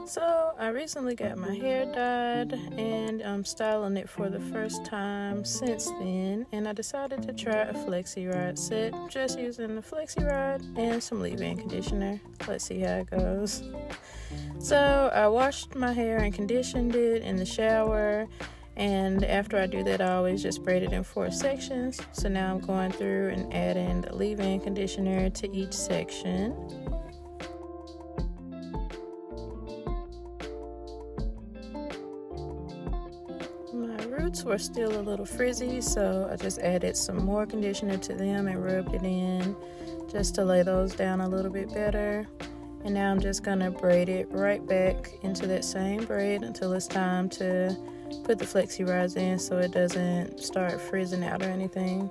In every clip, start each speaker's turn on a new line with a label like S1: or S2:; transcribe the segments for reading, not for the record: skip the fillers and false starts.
S1: So I recently got my hair dyed and I'm styling it for the first time since then, and I decided to try a Flexi rod set just using the Flexi rod and some leave-in conditioner. Let's see how it goes. So I washed my hair and conditioned it in the shower, and after I do that I always just braid it in 4 sections. So now I'm going through and adding the leave-in conditioner to each section. My roots were still a little frizzy, so I just added some more conditioner to them and rubbed it in just to lay those down a little bit better. And now I'm just going to braid it right back into that same braid until it's time to put the Flexi rods in so it doesn't start frizzing out or anything.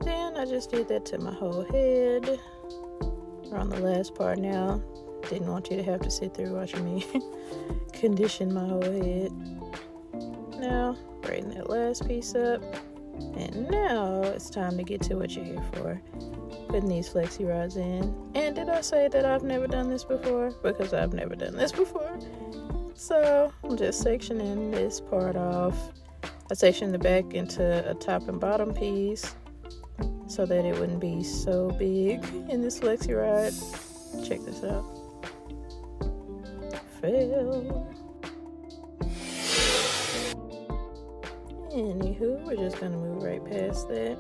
S1: Then I just did that to my whole head. We're on the last part now. Didn't want you to have to sit through watching me condition my whole head. Now, braiding that last piece up. And now it's time to get to what you're here for. Putting these Flexi rods in. And did I say that I've never done this before? Because I've never done this before. So I'm just sectioning this part off. I sectioned the back into a top and bottom piece so that it wouldn't be so big in this Flexi rod. Check this out. Fail. Anywho, we're just gonna move right past that.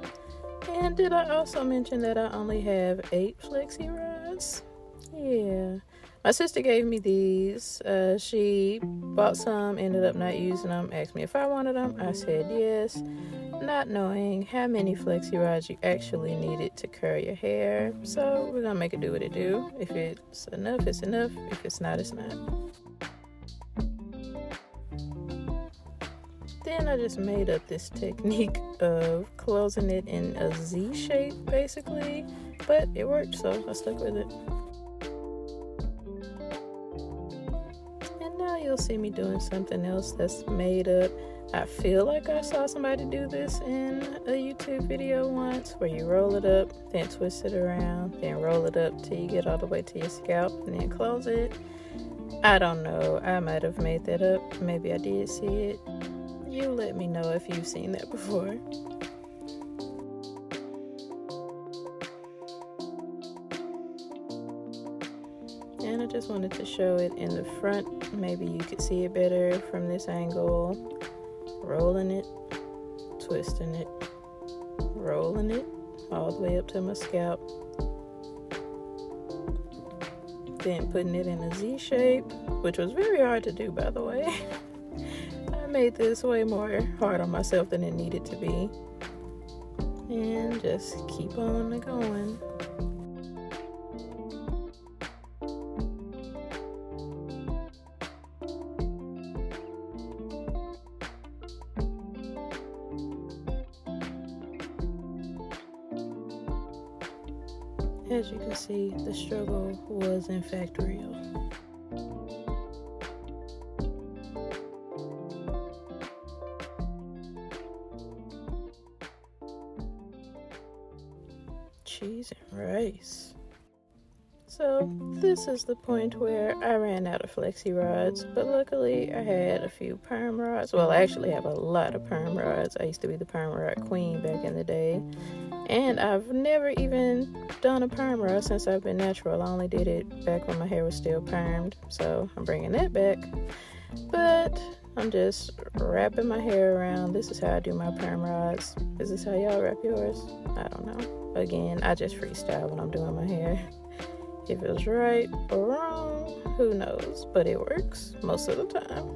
S1: And did I also mention that I only have 8 Flexi rods? Yeah. My sister gave me these. She bought some, ended up not using them, asked me if I wanted them. I said yes, not knowing how many Flexi rods you actually needed to curl your hair. So we're gonna make it do what it do. If it's enough, it's enough. If it's not, it's not. Then I just made up this technique of closing it in a Z shape, basically, but it worked, so I stuck with it. And now you'll see me doing something else that's made up. I feel like I saw somebody do this in a YouTube video once, where you roll it up, then twist it around, then roll it up till you get all the way to your scalp, and then close it. I don't know, I might have made that up. Maybe I did see it. You let me know if you've seen that before. And I just wanted to show it in the front. Maybe you could see it better from this angle. Rolling it, twisting it, rolling it all the way up to my scalp. Then putting it in a Z shape, which was very hard to do, by the way. Made this way more hard on myself than it needed to be, and just keep on going. As you can see, the struggle was in fact real. Cheese and rice. So this is the point where I ran out of Flexi rods, but luckily I had a few perm rods. Well, I actually have a lot of perm rods. I used to be the perm rod queen back in the day, and I've never even done a perm rod since I've been natural. I only did it back when my hair was still permed, so I'm bringing that back. But I'm just wrapping my hair around. This is how I do my perm rods. Is this how y'all wrap yours? I don't know. Again, I just freestyle when I'm doing my hair. If it was right or wrong, who knows? But it works most of the time.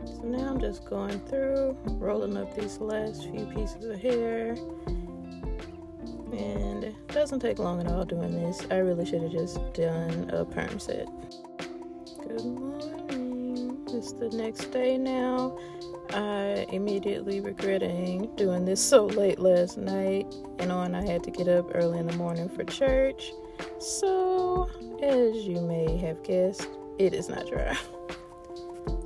S1: So now I'm just going through, rolling up these last few pieces of hair. And it doesn't take long at all doing this. I really should have just done a perm set. Good morning. It's the next day now. I immediately regretting doing this so late last night, and knowing I had to get up early in the morning for church. So, as you may have guessed, it is not dry.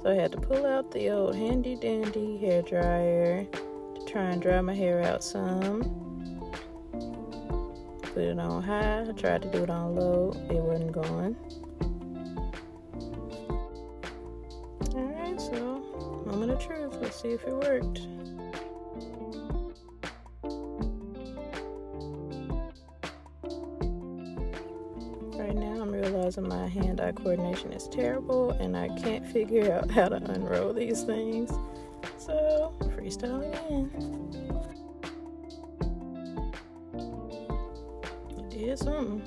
S1: So So I had to pull out the old handy dandy hair dryer to try and dry my hair out some. Put it on high. I tried to do it on low. It wasn't going. Alright, so moment of truth. Let's see if it worked. Right now I'm realizing my hand-eye coordination is terrible and I can't figure out how to unroll these things. So, freestyle again. Did something.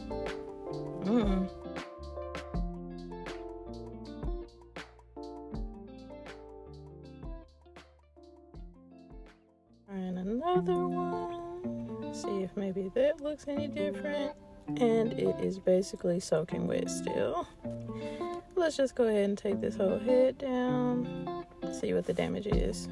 S1: Trying another one. See if maybe that looks any different. And it is basically soaking wet still. Let's just go ahead and take this whole head down. See what the damage is.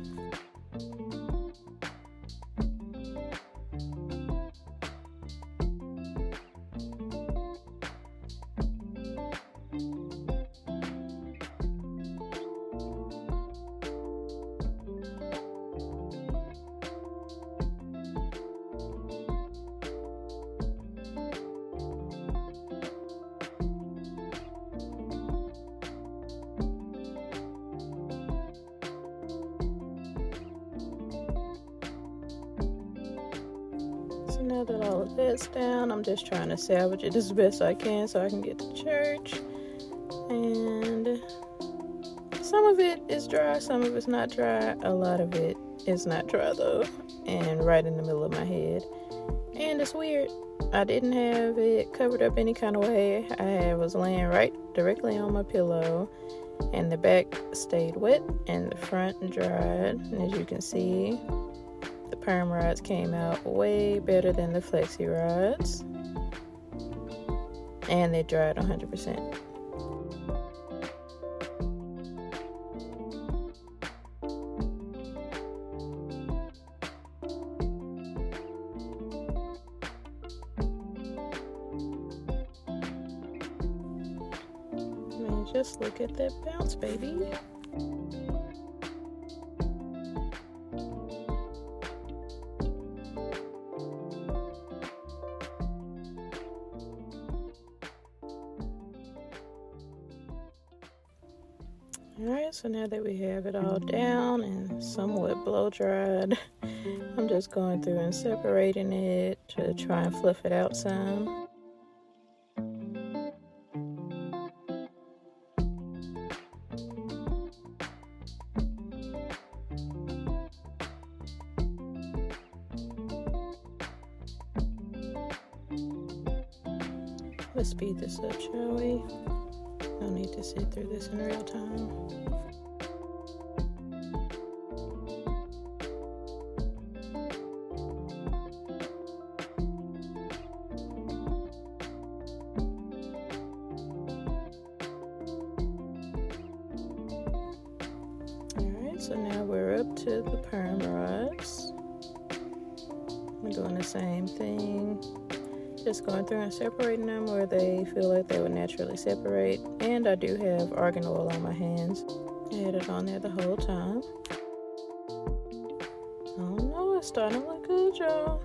S1: So now that all of that's down, I'm just trying to salvage it as best I can so I can get to church. And some of it is dry, some of it's not dry. A lot of it is not dry though, and right in the middle of my head. And it's weird. I didn't have it covered up any kind of way. I was laying right directly on my pillow, and the back stayed wet and the front dried. And as you can see, the perm rods came out way better than the Flexi rods, and they dried 100%. I mean, just look at that bounce, baby. Alright, so now that we have it all down and somewhat blow dried, I'm just going through and separating it to try and fluff it out some. Let's speed this up, shall we? No need to sit through this in real time. Alright, so now we're up to the perm rods. We're doing the same thing. Just going through and separating them where they feel like they would naturally separate. And I do have argan oil on my hands. I had it on there the whole time. Oh no, it's starting to look good, y'all.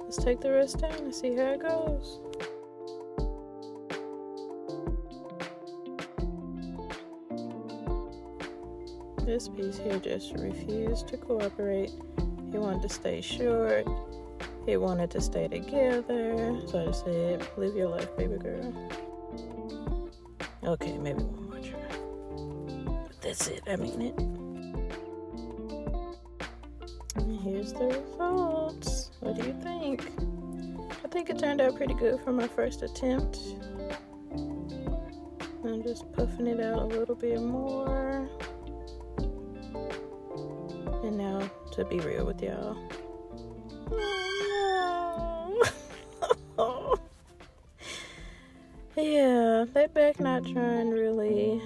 S1: Let's take the rest down and see how it goes. This piece here just refused to cooperate. He wanted to stay short. He wanted to stay together. So I just said, live your life, baby girl. Okay, maybe one more try. But that's it, I mean it. And here's the results. What do you think? I think it turned out pretty good for my first attempt. I'm just puffing it out a little bit more. And now, to be real with y'all. Yeah, that back not trying really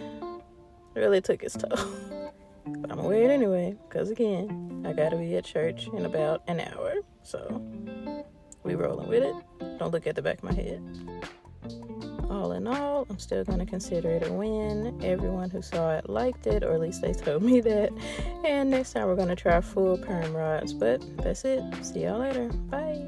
S1: took its toll. But I'm gonna wear it anyway, because again, I gotta be at church in about an hour. So, we rolling with it. Don't look at the back of my head. all in all, I'm still going to consider it a win. Everyone who saw it liked it, or at least they told me that. And next time we're going to try full perm rods. But that's it. See y'all later. Bye.